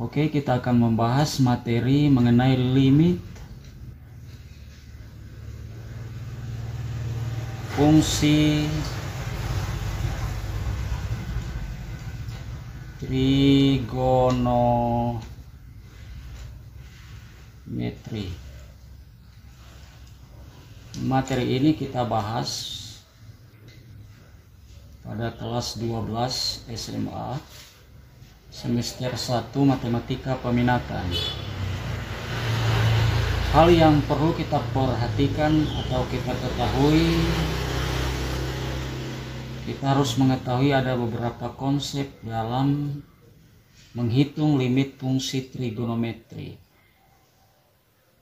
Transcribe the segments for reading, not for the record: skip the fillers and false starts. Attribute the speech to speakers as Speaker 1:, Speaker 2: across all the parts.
Speaker 1: Oke, kita akan membahas materi mengenai limit fungsi trigonometri. Materi ini kita bahas pada kelas 12 SMA semester 1 matematika peminatan. Hal yang perlu kita perhatikan atau kita ketahui, kita harus mengetahui ada beberapa konsep dalam menghitung limit fungsi trigonometri.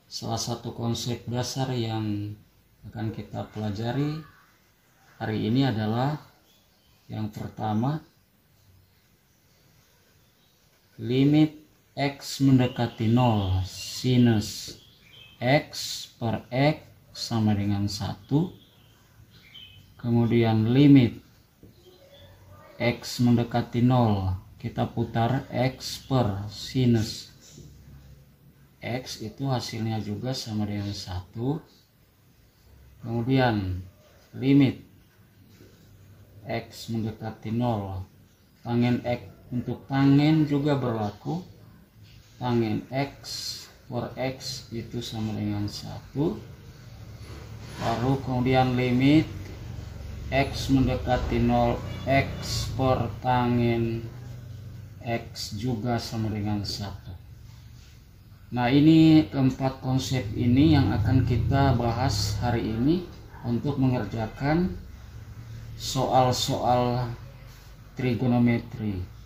Speaker 1: Salah satu konsep dasar yang akan kita pelajari hari ini adalah yang pertama, limit X mendekati 0 sinus X per X sama dengan 1. Kemudian limit X mendekati 0, kita putar X per sinus X, itu hasilnya juga sama dengan 1. Kemudian limit X mendekati 0, tangen X, untuk tangen juga berlaku, tangen X per X itu sama dengan 1. Baru kemudian limit X mendekati 0, X per tangen X juga sama dengan 1. Nah, ini keempat konsep ini yang akan kita bahas hari ini untuk mengerjakan soal-soal trigonometri.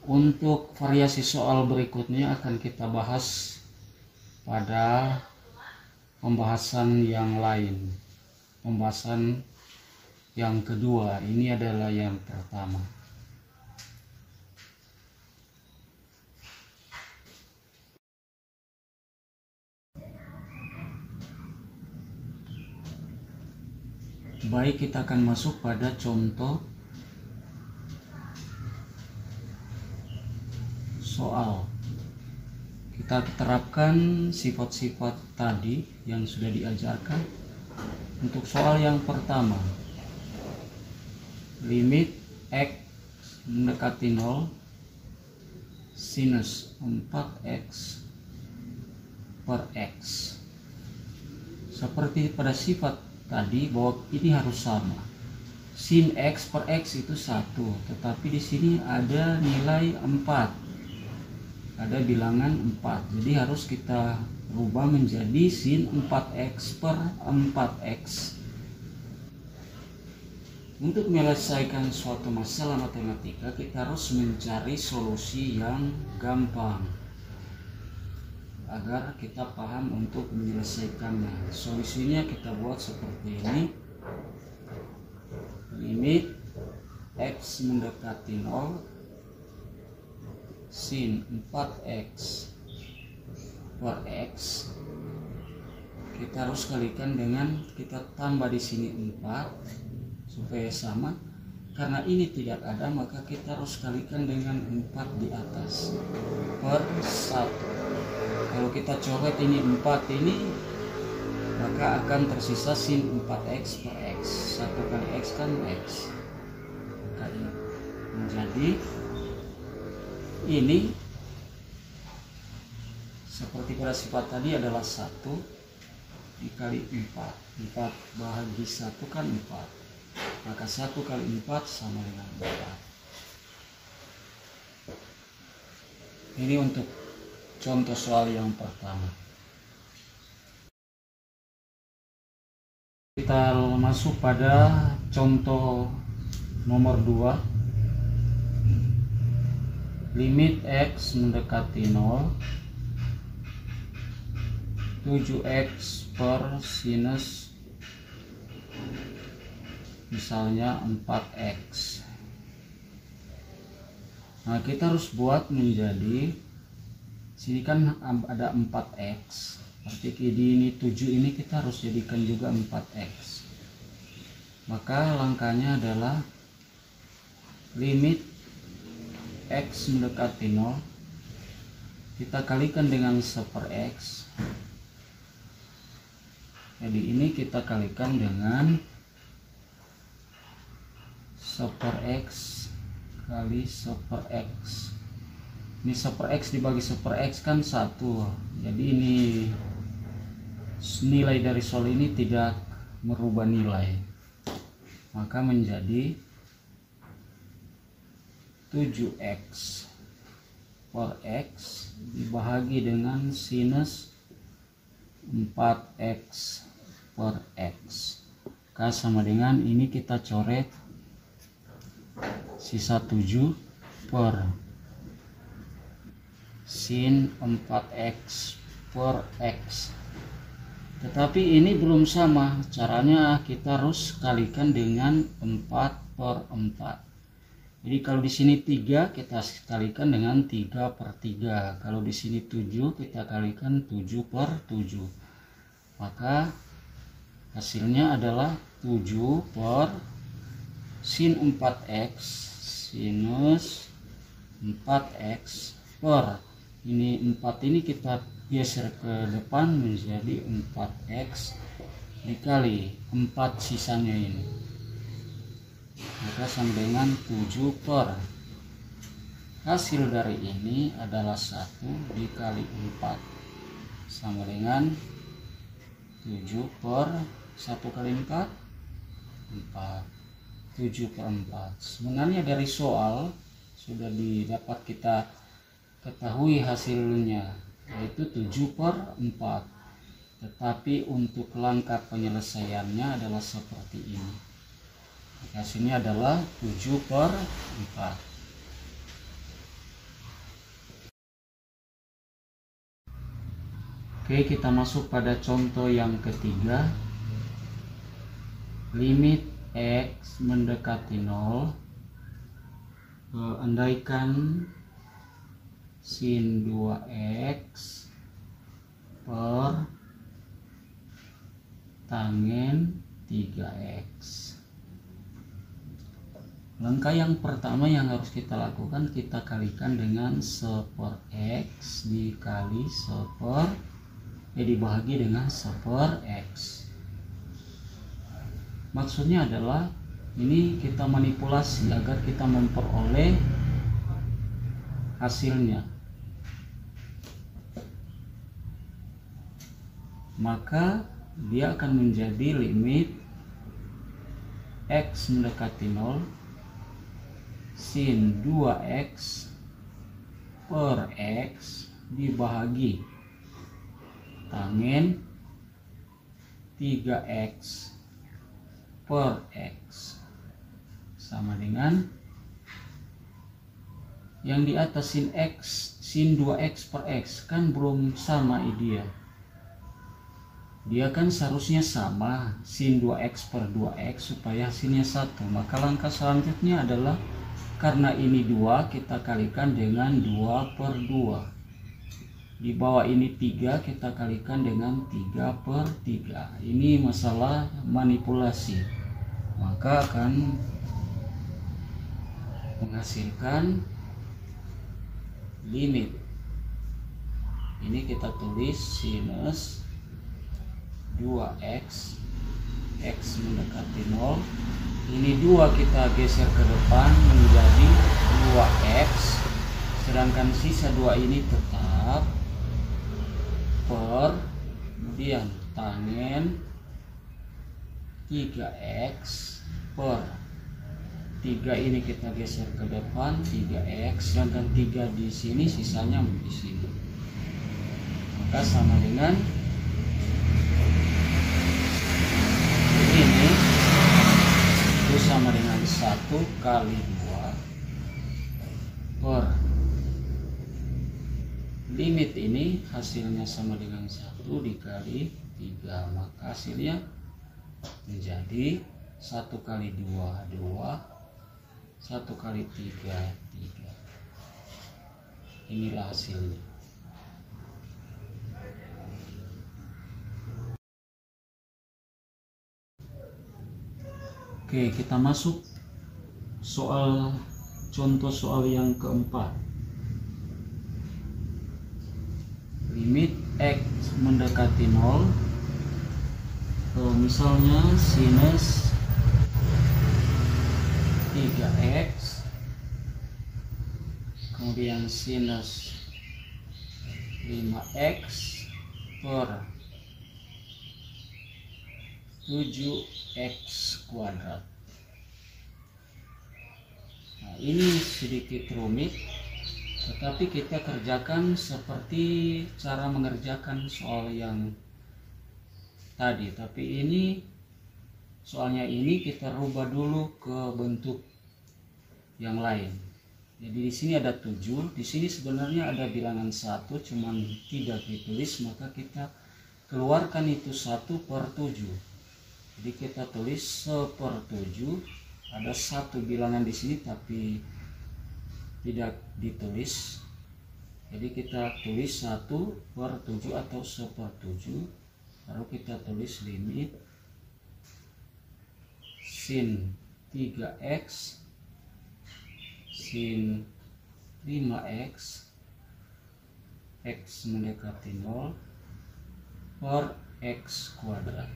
Speaker 1: Untuk variasi soal berikutnya akan kita bahas pada pembahasan yang lain. Pembahasan yang kedua, ini adalah yang pertama. Baik, kita akan masuk pada contoh soal. Kita terapkan sifat-sifat tadi yang sudah diajarkan. Untuk soal yang pertama, limit X mendekati 0 sinus 4X per X. Seperti pada sifat tadi bahwa ini harus sama. Sin X per X itu 1, tetapi di sini ada nilai 4. Ada bilangan 4. Jadi harus kita rubah menjadi sin 4X per 4X. Untuk menyelesaikan suatu masalah matematika, kita harus mencari solusi yang gampang agar kita paham untuk menyelesaikannya. Solusinya kita buat seperti ini. Limit X mendekati 0 sin 4X per X. Kita harus kalikan dengan, kita tambah di sini 4 supaya sama. Karena ini tidak ada, maka kita harus kalikan dengan 4 di atas per 1. Kalau kita coret ini 4 ini, maka akan tersisa sin 4X per X. 1 kali X kan X. Maka ini menjadi, ini seperti pada sifat tadi adalah 1 dikali 4. 4 bahagi 1 kan 4. Maka 1 kali 4 sama dengan 4. Ini untuk contoh soal yang pertama. Kita masuk pada contoh nomor 2. Limit X mendekati 0 7X per sinus misalnya 4X. Nah, kita harus buat menjadi, sini kan ada 4X, berarti di ini 7 ini kita harus jadikan juga 4X. Maka langkahnya adalah limit X mendekati 0 kita kalikan dengan 1/x. Jadi ini kita kalikan dengan 1/x kali 1/x. Ini 1/x dibagi 1/x kan 1. Jadi ini nilai dari soal ini tidak merubah nilai, maka menjadi 7x per x dibagi dengan sinus 4x per x. Maka sama dengan ini kita coret sisa 7 per sin 4x per x. Tetapi ini belum sama, caranya kita harus kalikan dengan 4/4. Jadi kalau di sini 3 kita kalikan dengan 3/3. Kalau di sini 7 kita kalikan 7/7. Maka hasilnya adalah 7 per sin 4x sinus 4x per ini 4 ini kita geser ke depan menjadi 4x dikali 4 sisanya ini, maka sama dengan 7 per hasil dari ini adalah 1 dikali 4 sama dengan 7 per 1 kali 4 7/4. Sebenarnya dari soal sudah didapat kita ketahui hasilnya, yaitu 7/4. Tetapi untuk langkah penyelesaiannya adalah seperti ini. Hasilnya adalah 7/4. Oke, kita masuk pada contoh yang ketiga. Limit x mendekati 0. Andaikan sin 2x per tangen 3x. Langkah yang pertama yang harus kita lakukan, kita kalikan dengan 1/x dikali dibagi dengan 1/x. Maksudnya adalah ini kita manipulasi agar kita memperoleh hasilnya. Maka dia akan menjadi limit x mendekati 0 sin 2x per x dibagi tangen 3x per x sama dengan yang di atas sin x, sin 2x per x kan belum sama dia. Dia kan seharusnya sama sin 2x per 2x supaya hasilnya 1. Maka langkah selanjutnya adalah karena ini 2 kita kalikan dengan 2/2. Di bawah ini 3 kita kalikan dengan 3/3. Ini masalah manipulasi, maka akan menghasilkan limit. Ini kita tulis sinus 2x x mendekati 0. Ini 2 kita geser ke depan menjadi 2x, sedangkan sisa 2 ini tetap per kemudian tangen 3x per 3 ini kita geser ke depan 3x, sedangkan 3 di sini sisanya di sini, maka sama dengan ini itu sama dengan 1 kali 2 per limit ini hasilnya sama dengan 1 dikali 3, maka hasilnya menjadi 1 kali 2 2, 1 kali 3 3. Inilah hasilnya. Oke, kita masuk contoh soal yang keempat. limit X mendekati 0, misalnya sinus 3X, kemudian sinus 5X per 7X kuadrat. Nah, ini sedikit rumit, tetapi kita kerjakan seperti cara mengerjakan soal yang tadi. Tapi ini soalnya ini kita rubah dulu ke bentuk yang lain. Jadi di sini ada 7, di sini sebenarnya ada bilangan 1, cuman tidak ditulis, maka kita keluarkan itu 1 per 7. Jadi kita tulis 1/7. Ada 1 bilangan di sini tapi tidak ditulis. Jadi kita tulis 1/7 atau 1/7. Lalu kita tulis limit sin 3X sin 5X X mendekati 0 per X kuadrat.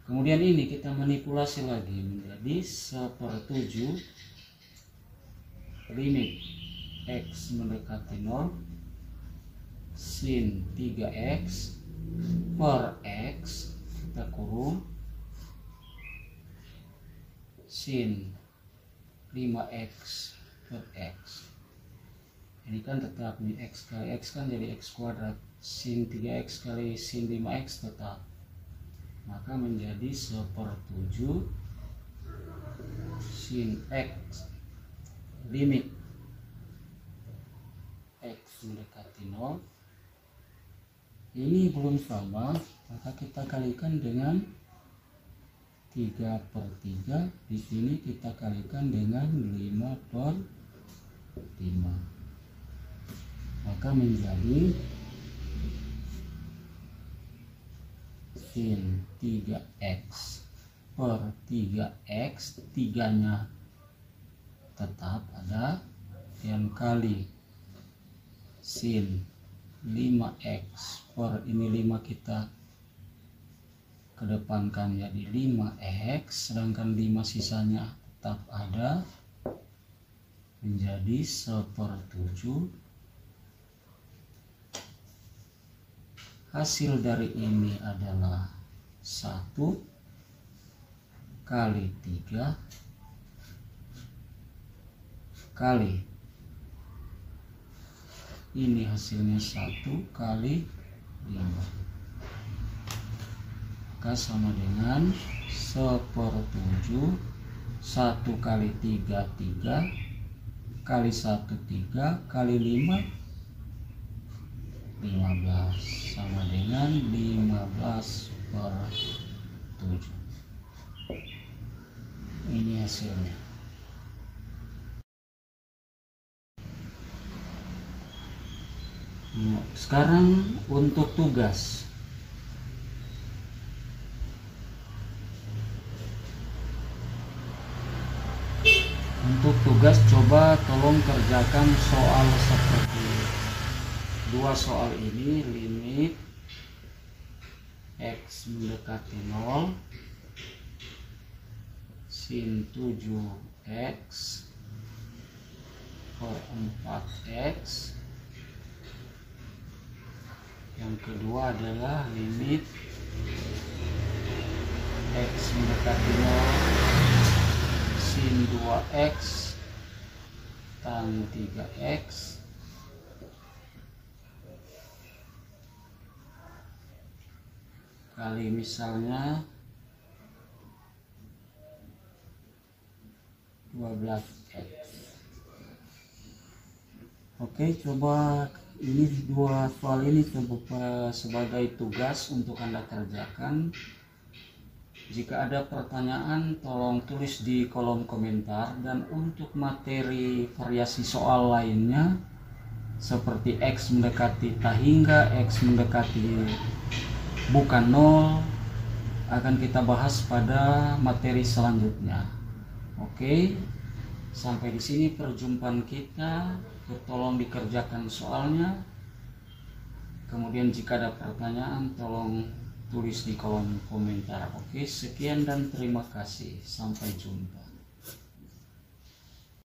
Speaker 1: Kemudian ini kita manipulasi lagi menjadi 1/7 limit X mendekati 0 sin 3X per X, kita kurung, sin 5X per X. Ini kan tetap nih, X kali X kan jadi X kuadrat, sin 3X kali sin 5X tetap, maka menjadi 1/7 sin X limit X mendekati 0. Ini belum sama, maka kita kalikan dengan 3/3. Di sini kita kalikan dengan 5/5, maka menjadi sin 3X per 3X, 3-nya tetap ada, dan kali sin 5X per ini 5 kita kedepankan jadi 5X, sedangkan 5 sisanya tetap ada, menjadi 1/7. Hasil dari ini adalah 1 kali 3 kali ini hasilnya 1 kali 5, maka sama dengan 1/7. 1 kali 3 3 kali 1 3 kali 5 15, sama dengan 15/7. Ini hasilnya. Nah, sekarang untuk tugas. Untuk tugas coba tolong kerjakan soal seperti 2 soal ini, limit X mendekati 0 sin 7X per 4X. Yang kedua adalah limit X mendekati 0 sin 2X tan 3X kali misalnya 12X. Oke, coba ini 2 soal ini coba sebagai tugas untuk Anda kerjakan. Jika ada pertanyaan tolong tulis di kolom komentar, dan untuk materi variasi soal lainnya seperti X mendekati tak hingga, X mendekati bukan 0 akan kita bahas pada materi selanjutnya. Oke, Sampai di sini perjumpaan kita. Tolong dikerjakan soalnya. Kemudian jika ada pertanyaan tolong tulis di kolom komentar. Oke, sekian dan terima kasih. Sampai jumpa.